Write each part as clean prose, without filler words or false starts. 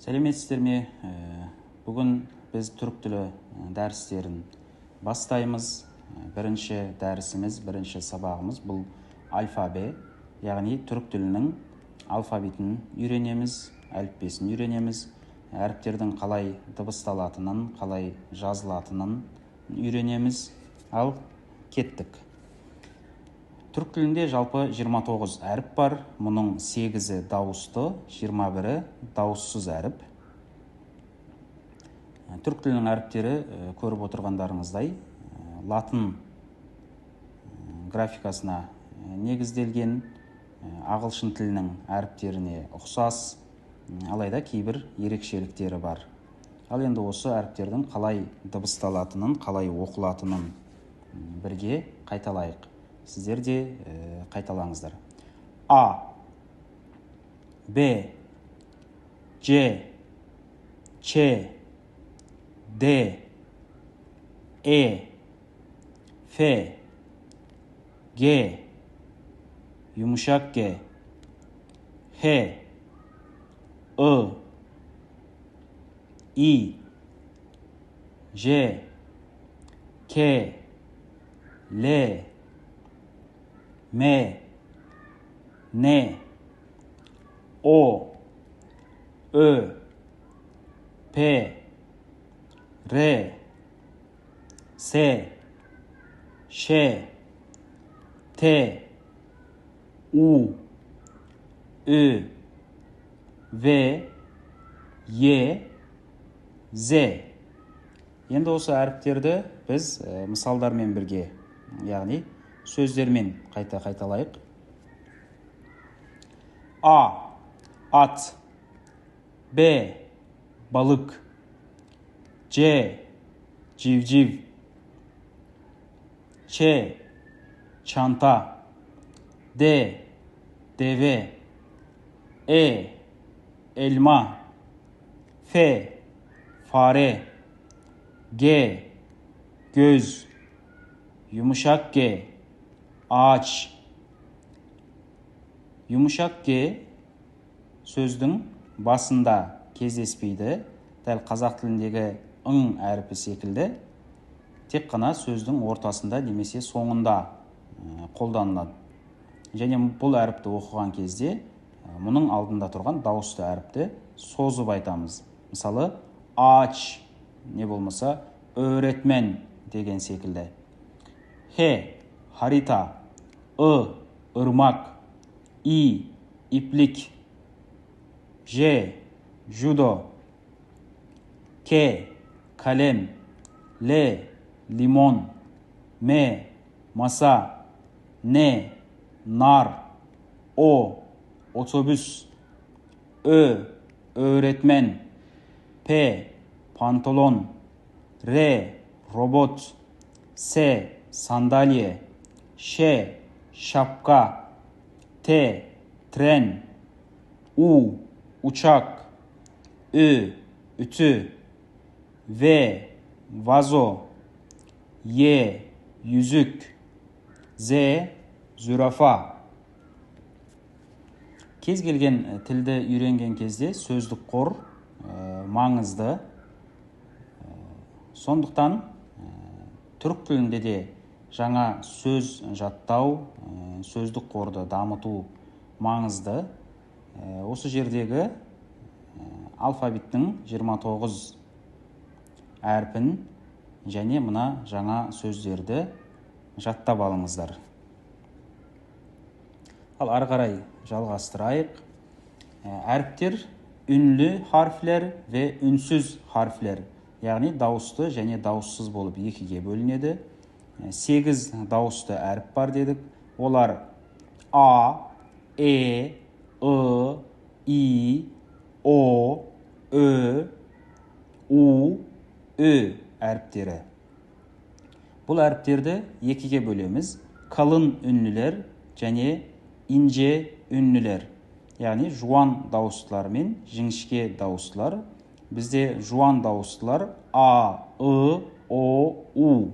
Сәлеметсіздер ме? Бүгін біз түрік тілі дәрістерін бастаймыз. Бірінші дәрісіміз, бірінші сабағымыз бұл алфаве, яғни түрік тілінің алфавитін үйренеміз, әліппесін үйренеміз, әріптердің қалай дыбысталатынын, қалай жазылатынын үйренеміз. Ал кеттік. Түрік тілінде жалпы 29 әріп бар. Мұның 8-і дауысты, 21-і дауыссыз әріп. Түрік тілінің әріптері көріп отырғандарыңыздай латын графикасына негізделген, ағылшын тілінің әріптеріне ұқсас, алайда кейбір ерекшеліктері бар. Ал енді осы әріптердің қалай дыбысталатынын, қалай оқылатынын бірге қайталайық. Сіздер де қайталаңыздар. А, Б, Ж, Ч, Д, Е, Ф, Г, yumuşak G, H, I, I, J, K, L, M, N, O, Ö, P, R, S, Ş, T, U, Ü, V, Y, Z. Енді осы әріптерді біз мысалдармен бірге, яғни сөздермен қайталайық. А, at, B, balık, C, civciv, Ç, çanta, D, deve, E, elma, F, fare, G, göz, yumuşak G, ağaç. Yumuşak G сөздің басында кездеспейді. Дәл қазақ тіліндегі ың әріпі секілді, тек қана сөздің ортасында немесе соңында қолданылады. Және бұл әріпті оқыған кезде мұның алдында тұрған дауысты әріпті созып айтамыз. Мысалы, ağaç не болмаса öğretmen деген секілді. H, harita, I, ırmak, I, iplik, J, judo, K, kalem, L, limon, M, masa, N, nar, O, otobüs, Ö, öğretmen, P, pantolon, R, robot, S, sandalye, Ş, şapka, T, tren, U, uçak, Ü, ütü, V, vazo, Y, yüzük, Z, zürafa. Кез келген тілді үйренген кезде сөздік қор маңызды. Сондықтан түрік тілінде де жаңа сөз жаттау, сөздік қорды дамыту маңызды. Осы жердегі алфавиттің 29 әрпін және мына жаңа сөздерді жаттап алыңыздар. Ал ары қарай жалғастырайық. Әріптер үнлі харфлер ве үнсіз харфлер, яғни дауысты және дауыссыз болып екіге бөлінеді. 8 дауысты әріп бар дедік. Олар А, Е, I, I, O, Ö, U, Ö әріптері. Бұл әріптерді екіге бөлеміз. Қалың үнлілер және инже үнлілер. Яғни жуан дауыстылар мен жіңішке дауыстылар. Бізде жуан дауыстылар А, I, O, U.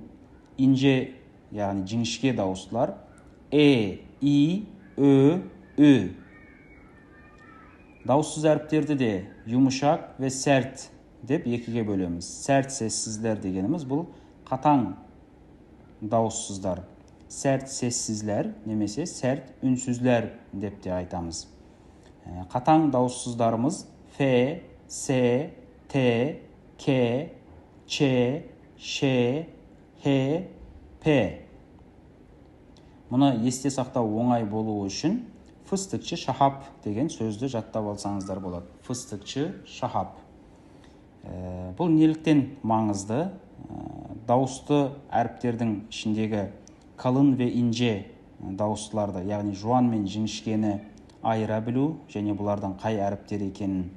Инже, яғни жіңішке дауыстылар, I, Ö, Ü. Дауыссыз әріптерді де yumuşak ve sert деп екіге бөлеміз. Sert sessizler дегеніміз бұл қатаң дауыссыздар. Sert sessizler немесе sert ünsüzler деп те айтамыз. Қатаң дауыссыздарымыз F, S, T, K, Ç, Ş, H, P. Мұны есте сақтау оңай болуы үшін фыстыкчы шахап деген сөзді жаттап алсаңыздар болады. Фыстыкчы шахап. Бұл неліктен маңызды? Дауысты әріптердің ішіндегі қалың ве инже дауыстыларды, яғни жуан мен жіңішкені айыра білу және бұлардың қай әріптер екенін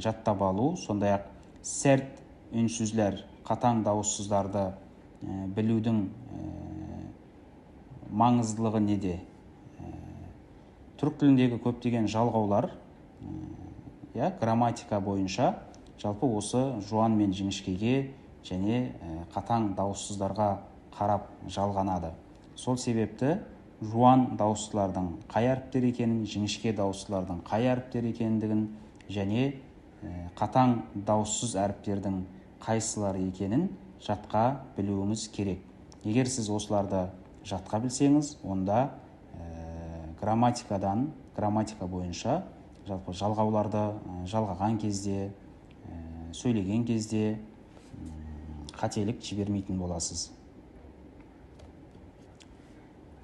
жаттап алу, сондай-ақ сәрт үнсүзлер, қатаң дауыссыздарды білудің маңыздылығы неде? Түрік тіліндегі көптеген жалғаулар, грамматика бойынша жалпы осы жуан мен жіңішкеге және қатаң дауыссыздарға қарап жалғанады. Сол себепті жуан дауыстылардың қай әріптер екенін, жіңішке дауыстылардың қай әріптер екендігін және қатаң дауыссыз әріптердің қайсылары екенін жатқа білуіңіз керек. Егер сіз осыларды жатқа білсеңіз, онда грамматика бойынша жалпы жалғауларды жалғаған кезде, сөйлеген кезде қателік жібермейтін боласыз.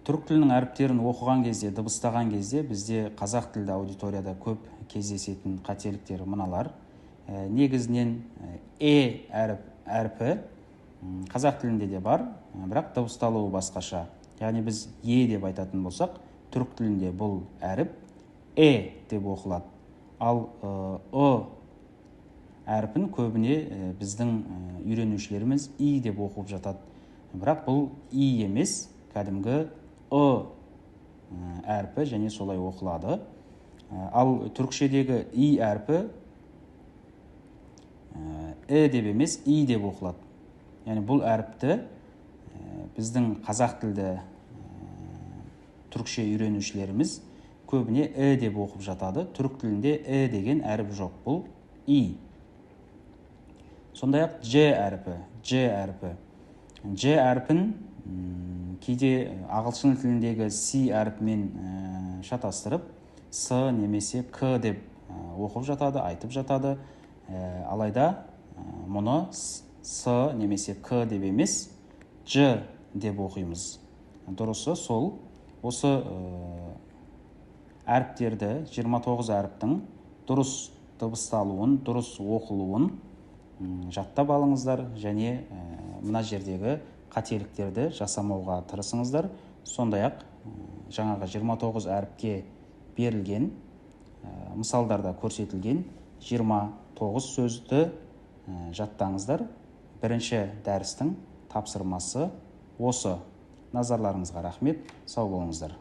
Түрік тілінің әріптерін оқыған кезде, дыбыстаған кезде бізде қазақ тілді аудиторияда көп кездесетін қателіктер мыналар. Негізінен әріпі қазақ тілінде де бар, бірақ дыбысталуы басқаша. Яғни біз деп айтатын болсақ, түрік тілінде бұл әріп деп оқылады. Ал әріпін көбіне біздің үйренушілеріміз деп оқып жатады. Бірақ бұл емес, кәдімгі әріпі және солай оқылады. Ал түрікшедегі әріпі деп емес, деп оқылады. Яғни бұл әріпті біздің қазақ тілді түрікше үйренушілеріміз көбіне деп оқып жатады. Түрік тілінде деген әріп жоқ, бұл Сондай-ақ әріпі. Әріпін кейде ағылшын тіліндегі әріпімен шатастырып, немесе к деп оқып жатады, айтып жатады. Алайда мұны немесе к деп емес, деп оқимыз. Дұрысы сол. Осы әріптерді, 29 әріптің дұрыс дыбысталуын, дұрыс оқылуын жаттап алыңыздар және мына жердегі қателіктерді жасамауға тырысыңыздар. Сондай-ақ жаңағы 29 әріпке берілген, мысалдарда көрсетілген 29 сөзді жаттаңыздар. Бірінші дәрістің тапсырмасы осы. Назарларыңызға рахмет, сау болыңыздар.